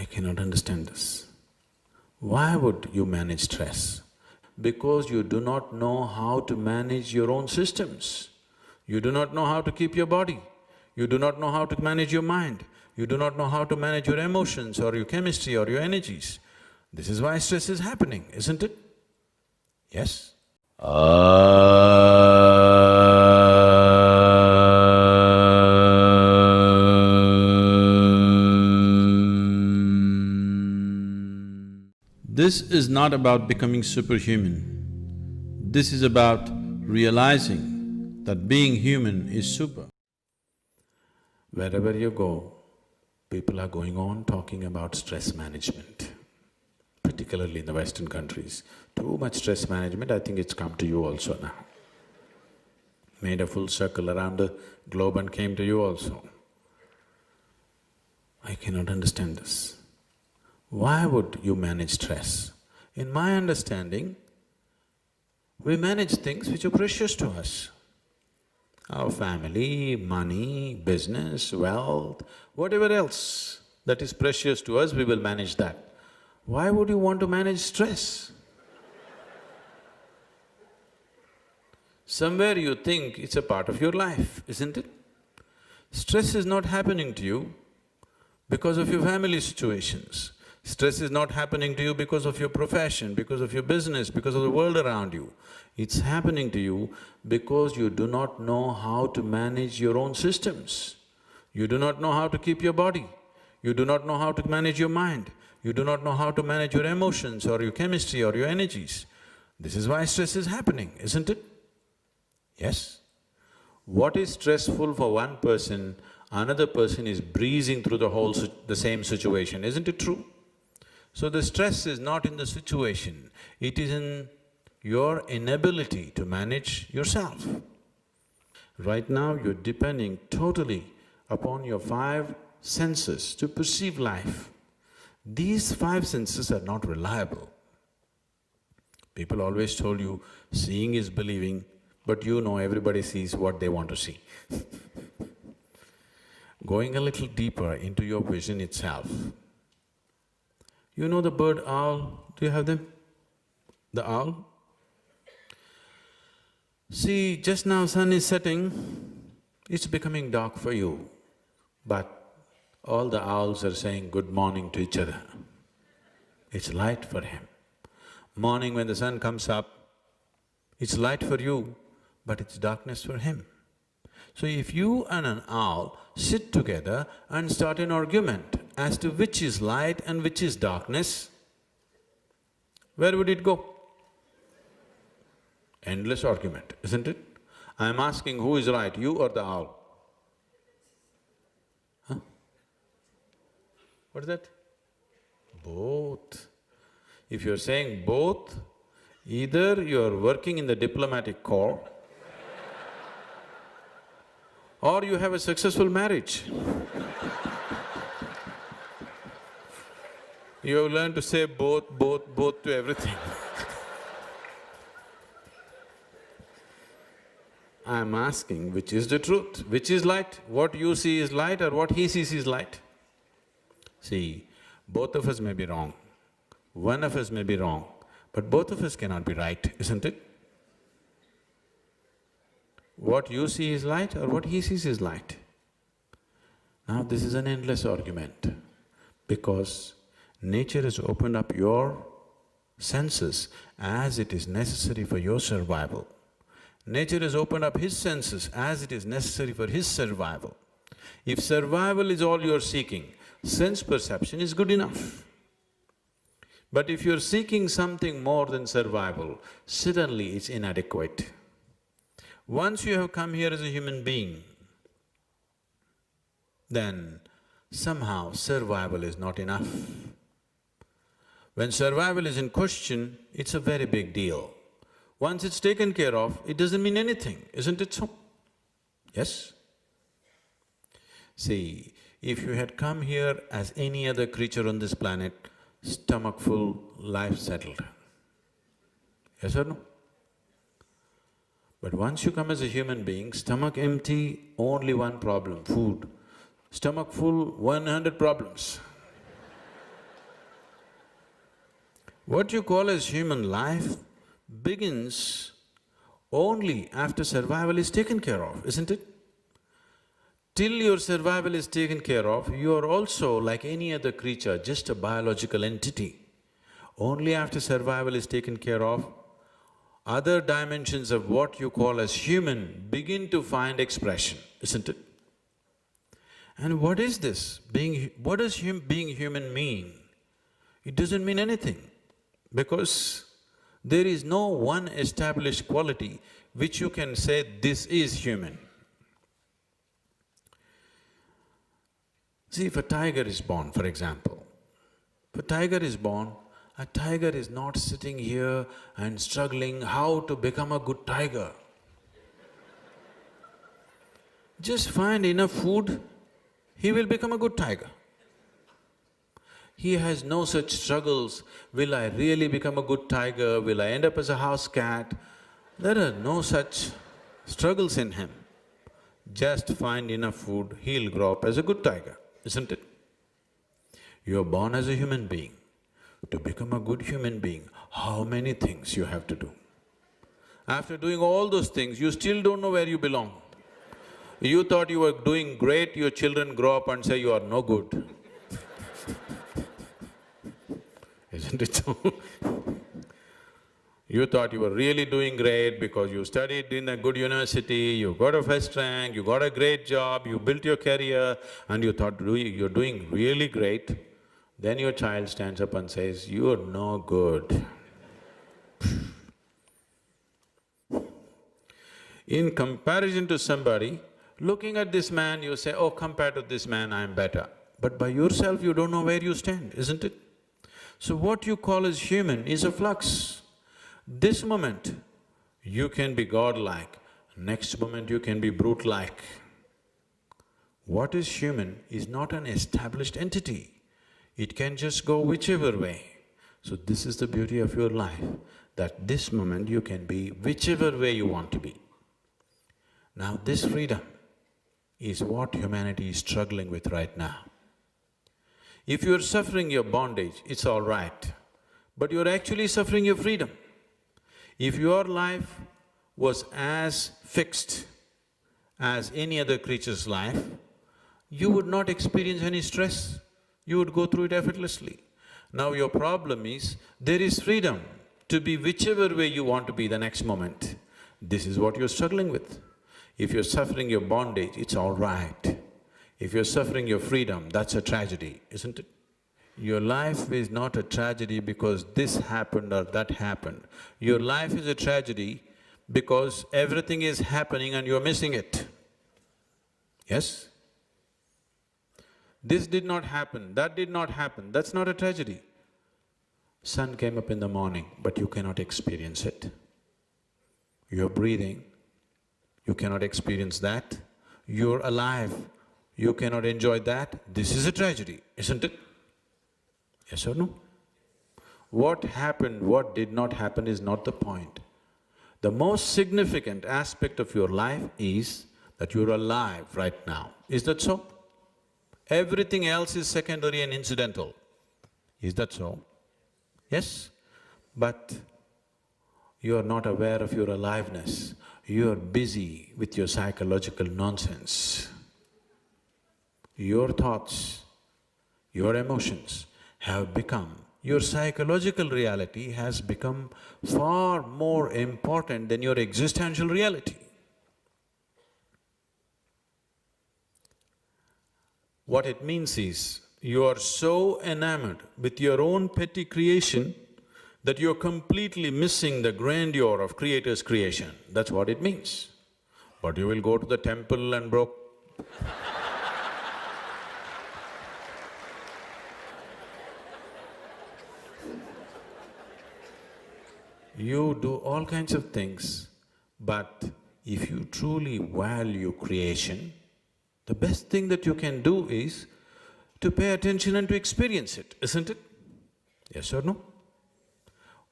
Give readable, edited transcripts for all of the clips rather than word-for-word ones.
I cannot understand this. Why would you manage stress? Because you do not know how to manage your own systems. You do not know how to keep your body. You do not know how to manage your mind. You do not know how to manage your emotions or your chemistry or your energies. This is why stress is happening, isn't it? Yes? This is not about becoming superhuman. This is about realizing that being human is super. Wherever you go, people are going on talking about stress management, particularly in the Western countries. Too much stress management, I think it's come to you also now. Made a full circle around the globe and came to you also. I cannot understand this. Why would you manage stress? In my understanding, we manage things which are precious to us. Our family, money, business, wealth, whatever else that is precious to us, we will manage that. Why would you want to manage stress? Somewhere you think it's a part of your life, isn't it? Stress is not happening to you because of your family situations. Stress is not happening to you because of your profession, because of your business, because of the world around you. It's happening to you because you do not know how to manage your own systems. You do not know how to keep your body. You do not know how to manage your mind. You do not know how to manage your emotions or your chemistry or your energies. This is why stress is happening, isn't it? Yes? What is stressful for one person, another person is breezing through the same situation, isn't it true? So the stress is not in the situation, it is in your inability to manage yourself. Right now you're depending totally upon your five senses to perceive life. These five senses are not reliable. People always told you, seeing is believing, but you know everybody sees what they want to see. Going a little deeper into your vision itself, you know the bird owl, do you have them? The owl? See, just now sun is setting, it's becoming dark for you, but all the owls are saying good morning to each other. It's light for him. Morning when the sun comes up, it's light for you, but it's darkness for him. So if you and an owl sit together and start an argument as to which is light and which is darkness, where would it go? Endless argument, isn't it? I'm asking who is right, you or the owl? Huh? What is that? Both. If you're saying both, either you're working in the diplomatic corps or you have a successful marriage. You have learned to say both to everything. I'm asking which is the truth, which is light, what you see is light or what he sees is light. See, both of us may be wrong, one of us may be wrong, but both of us cannot be right, isn't it? What you see is light or what he sees is light. Now this is an endless argument because nature has opened up your senses as it is necessary for your survival. Nature has opened up his senses as it is necessary for his survival. If survival is all you're seeking, sense perception is good enough. But if you're seeking something more than survival, suddenly it's inadequate. Once you have come here as a human being, then somehow survival is not enough. When survival is in question, it's a very big deal. Once it's taken care of, it doesn't mean anything, isn't it so? Yes? See, if you had come here as any other creature on this planet, stomach full, life settled. Yes or no? But once you come as a human being, stomach empty, only one problem, food. Stomach full, 100 problems. What you call as human life begins only after survival is taken care of, isn't it? Till your survival is taken care of, you are also like any other creature, just a biological entity. Only after survival is taken care of, other dimensions of what you call as human begin to find expression, isn't it? And what is this? What does being human mean? It doesn't mean anything, because there is no one established quality which you can say, this is human. See, if a tiger is born, for example, if a tiger is born, a tiger is not sitting here and struggling how to become a good tiger. Just find enough food, he will become a good tiger. He has no such struggles, will I really become a good tiger, will I end up as a house cat? There are no such struggles in him. Just find enough food, he'll grow up as a good tiger, isn't it? You're born as a human being. To become a good human being, how many things you have to do? After doing all those things, you still don't know where you belong. You thought you were doing great, your children grow up and say you are no good. Isn't it so? You thought you were really doing great because you studied in a good university, you got a first rank, you got a great job, you built your career and you thought you're doing really great. Then your child stands up and says, you're no good. In comparison to somebody, looking at this man, you say, oh, compared to this man, I'm better. But by yourself, you don't know where you stand, isn't it? So what you call as human is a flux. This moment, you can be godlike, next moment you can be brute-like. What is human is not an established entity. It can just go whichever way. So this is the beauty of your life, that this moment you can be whichever way you want to be. Now this freedom is what humanity is struggling with right now. If you're suffering your bondage, it's all right, but you're actually suffering your freedom. If your life was as fixed as any other creature's life, you would not experience any stress. You would go through it effortlessly. Now your problem is, there is freedom to be whichever way you want to be the next moment. This is what you're struggling with. If you're suffering your bondage, it's all right. If you're suffering your freedom, that's a tragedy, isn't it? Your life is not a tragedy because this happened or that happened. Your life is a tragedy because everything is happening and you're missing it. Yes? This did not happen, that did not happen, that's not a tragedy. Sun came up in the morning, but you cannot experience it. You're breathing, you cannot experience that. You're alive, you cannot enjoy that. This is a tragedy, isn't it? Yes or no? What happened, what did not happen is not the point. The most significant aspect of your life is that you're alive right now. Is that so? Everything else is secondary and incidental. Is that so? Yes? But you are not aware of your aliveness. You are busy with your psychological nonsense. Your thoughts, your emotions have become… your psychological reality has become far more important than your existential reality. What it means is, you are so enamored with your own petty creation that you're completely missing the grandeur of Creator's creation. That's what it means. But you will go to the temple and you do all kinds of things, but if you truly value creation, the best thing that you can do is to pay attention and to experience it, isn't it? Yes or no?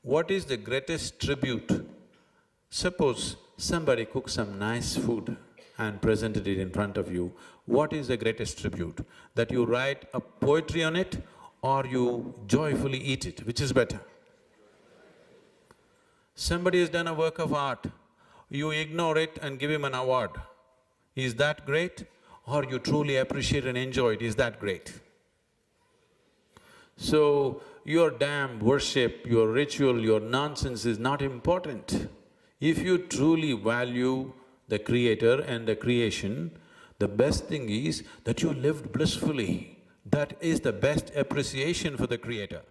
What is the greatest tribute? Suppose somebody cooks some nice food and presented it in front of you. What is the greatest tribute? That you write a poetry on it or you joyfully eat it? Which is better? Somebody has done a work of art, you ignore it and give him an award. Is that great? Or you truly appreciate and enjoy it, is that great? So, your damn worship, your ritual, your nonsense is not important. If you truly value the Creator and the creation, the best thing is that you lived blissfully. That is the best appreciation for the Creator.